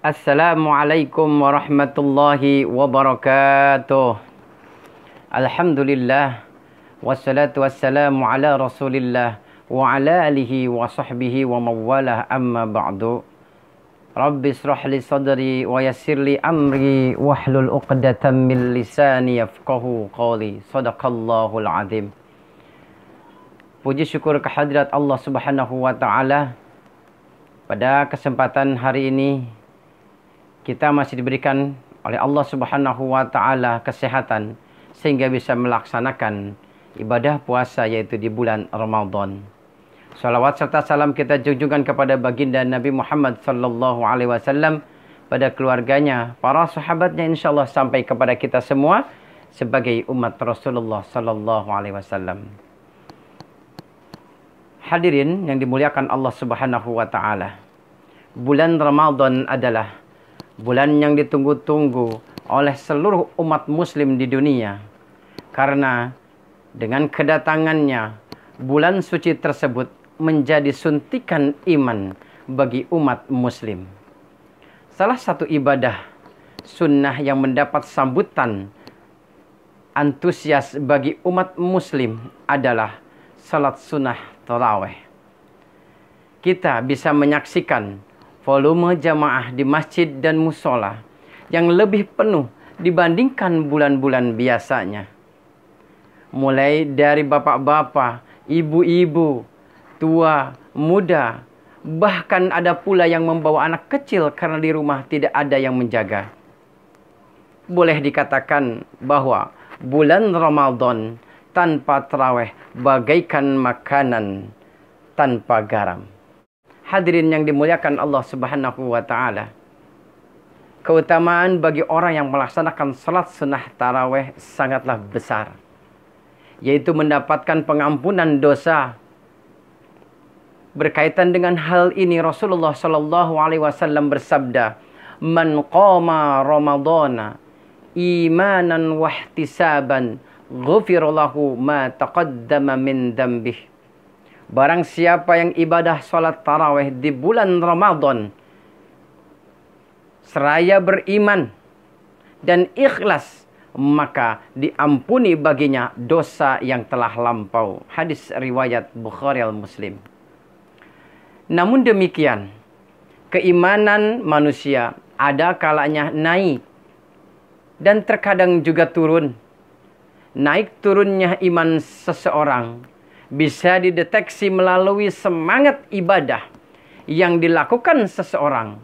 Assalamualaikum warahmatullahi wabarakatuh. Alhamdulillah. Wassalatu wassalamu ala rasulillah wa ala alihi wa sahbihi wa mawalah amma ba'du. Rabbi israh li sadri wa yassir li amri wahlul uqdatan min lisani yafqahu qawli. Sadaqallahul azim. Puji syukur kehadirat Allah Subhanahu wa taala. Pada kesempatan hari ini kita masih diberikan oleh Allah Subhanahu wa taala kesehatan sehingga bisa melaksanakan ibadah puasa yaitu di bulan Ramadan. Salawat serta salam kita junjungan kepada baginda Nabi Muhammad sallallahu alaihi wasallam, pada keluarganya, para sahabatnya, insyaallah sampai kepada kita semua sebagai umat Rasulullah sallallahu alaihi wasallam. Hadirin yang dimuliakan Allah Subhanahu wa taala. Bulan Ramadan adalah bulan yang ditunggu-tunggu oleh seluruh umat muslim di dunia. Karena dengan kedatangannya, bulan suci tersebut menjadi suntikan iman bagi umat muslim. Salah satu ibadah sunnah yang mendapat sambutan antusias bagi umat muslim adalah salat sunnah tarawih. Kita bisa menyaksikan volume jamaah di masjid dan musola yang lebih penuh dibandingkan bulan-bulan biasanya. Mulai dari bapak-bapak, ibu-ibu, tua, muda, bahkan ada pula yang membawa anak kecil karena di rumah tidak ada yang menjaga. Boleh dikatakan bahwa bulan Ramadan tanpa tarawih bagaikan makanan tanpa garam. Hadirin yang dimuliakan Allah Subhanahu wa taala. Keutamaan bagi orang yang melaksanakan salat sunnah tarawih sangatlah besar, yaitu mendapatkan pengampunan dosa. Berkaitan dengan hal ini Rasulullah sallallahu alaihi wasallam bersabda, "Man qama ramadhana imanan wa ihtisaban, ghufira lahu ma taqaddama min dhanbihi." Barang siapa yang ibadah salat tarawih di bulan Ramadan seraya beriman dan ikhlas, maka diampuni baginya dosa yang telah lampau. Hadis riwayat Bukhari al-Muslim. Namun demikian, keimanan manusia ada kalanya naik dan terkadang juga turun. Naik turunnya iman seseorang bisa dideteksi melalui semangat ibadah yang dilakukan seseorang.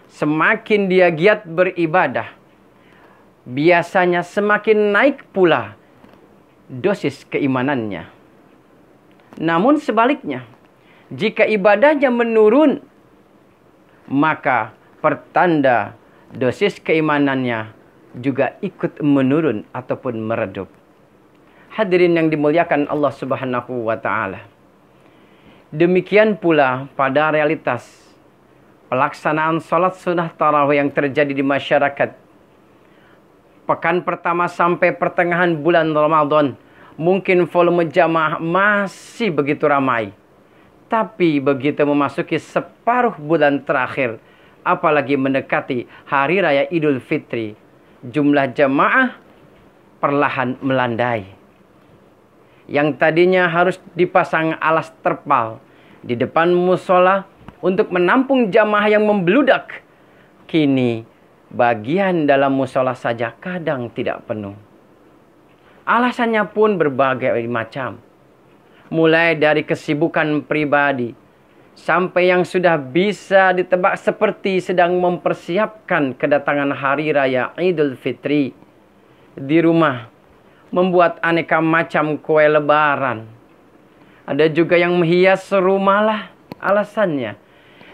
Semakin dia giat beribadah, biasanya semakin naik pula dosis keimanannya. Namun sebaliknya, jika ibadahnya menurun, maka pertanda dosis keimanannya juga ikut menurun ataupun meredup. Hadirin yang dimuliakan Allah Subhanahu wa taala. Demikian pula pada realitas pelaksanaan salat sunnah tarawih yang terjadi di masyarakat. Pekan pertama sampai pertengahan bulan Ramadan, mungkin volume jamaah masih begitu ramai. Tapi begitu memasuki separuh bulan terakhir, apalagi mendekati Hari Raya Idul Fitri, jumlah jamaah perlahan melandai. Yang tadinya harus dipasang alas terpal di depan musola untuk menampung jamaah yang membludak, kini bagian dalam musola saja kadang tidak penuh. Alasannya pun berbagai macam. Mulai dari kesibukan pribadi sampai yang sudah bisa ditebak seperti sedang mempersiapkan kedatangan Hari Raya Idul Fitri. Di rumah membuat aneka macam kue lebaran. Ada juga yang menghias rumah lah alasannya.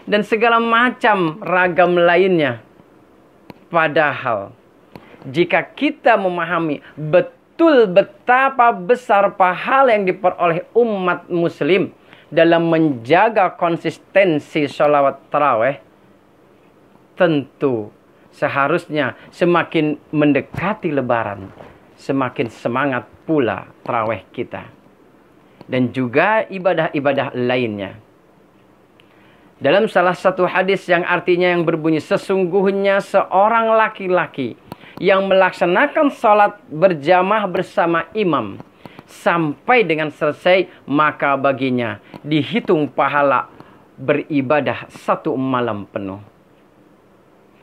Dan segala macam ragam lainnya. Padahal jika kita memahami betul betapa besar pahala yang diperoleh umat muslim dalam menjaga konsistensi sholawat tarawih, tentu seharusnya semakin mendekati lebaran, semakin semangat pula tarawih kita. Dan juga ibadah-ibadah lainnya. Dalam salah satu hadis yang artinya yang berbunyi, sesungguhnya seorang laki-laki yang melaksanakan sholat berjamaah bersama imam sampai dengan selesai, maka baginya dihitung pahala beribadah 1 malam penuh.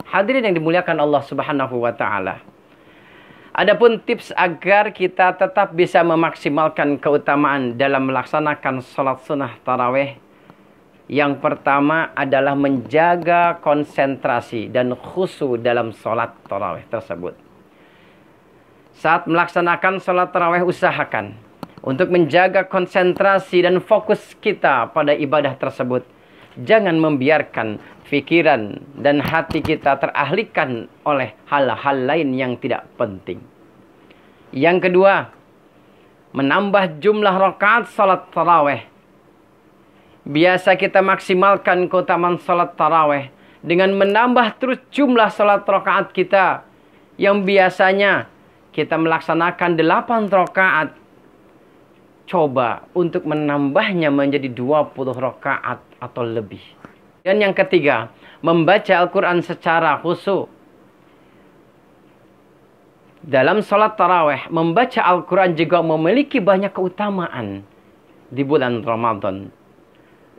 Hadirin yang dimuliakan Allah Subhanahu wa taala. Adapun tips agar kita tetap bisa memaksimalkan keutamaan dalam melaksanakan sholat sunnah tarawih, yang pertama adalah menjaga konsentrasi dan khusyuk dalam sholat tarawih tersebut. Saat melaksanakan sholat tarawih, usahakan untuk menjaga konsentrasi dan fokus kita pada ibadah tersebut. Jangan membiarkan pikiran dan hati kita teralihkan oleh hal-hal lain yang tidak penting. Yang kedua, menambah jumlah rakaat sholat tarawih. Biasa kita maksimalkan keutamaan sholat tarawih dengan menambah terus jumlah sholat rakaat kita. Yang biasanya kita melaksanakan 8 rakaat. Coba untuk menambahnya menjadi 20 rakaat atau lebih. Dan yang ketiga, membaca Al-Quran secara khusyuk. Dalam sholat tarawih, membaca Al-Quran juga memiliki banyak keutamaan di bulan Ramadan.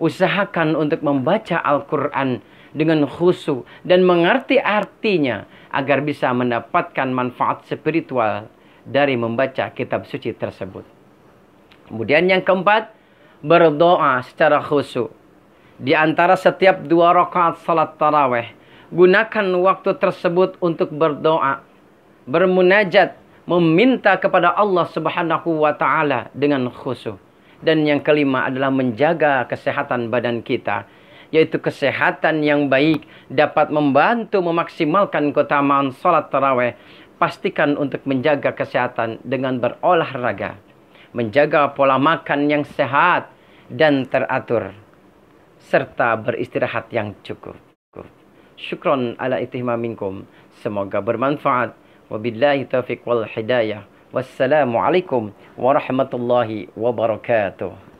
Usahakan untuk membaca Al-Quran dengan khusyuk dan mengerti artinya agar bisa mendapatkan manfaat spiritual dari membaca kitab suci tersebut. Kemudian yang keempat, berdoa secara khusyuk. Di antara setiap 2 rakaat salat tarawih, gunakan waktu tersebut untuk berdoa, bermunajat, meminta kepada Allah Subhanahu wa taala dengan khusyuk. Dan yang kelima adalah menjaga kesehatan badan kita, yaitu kesehatan yang baik dapat membantu memaksimalkan keutamaan salat tarawih. Pastikan untuk menjaga kesehatan dengan berolahraga, menjaga pola makan yang sehat dan teratur, serta beristirahat yang cukup. Syukron ala ihtimaminkum. Semoga bermanfaat. Wabillahi taufiq wal hidayah. Wassalamualaikum warahmatullahi wabarakatuh.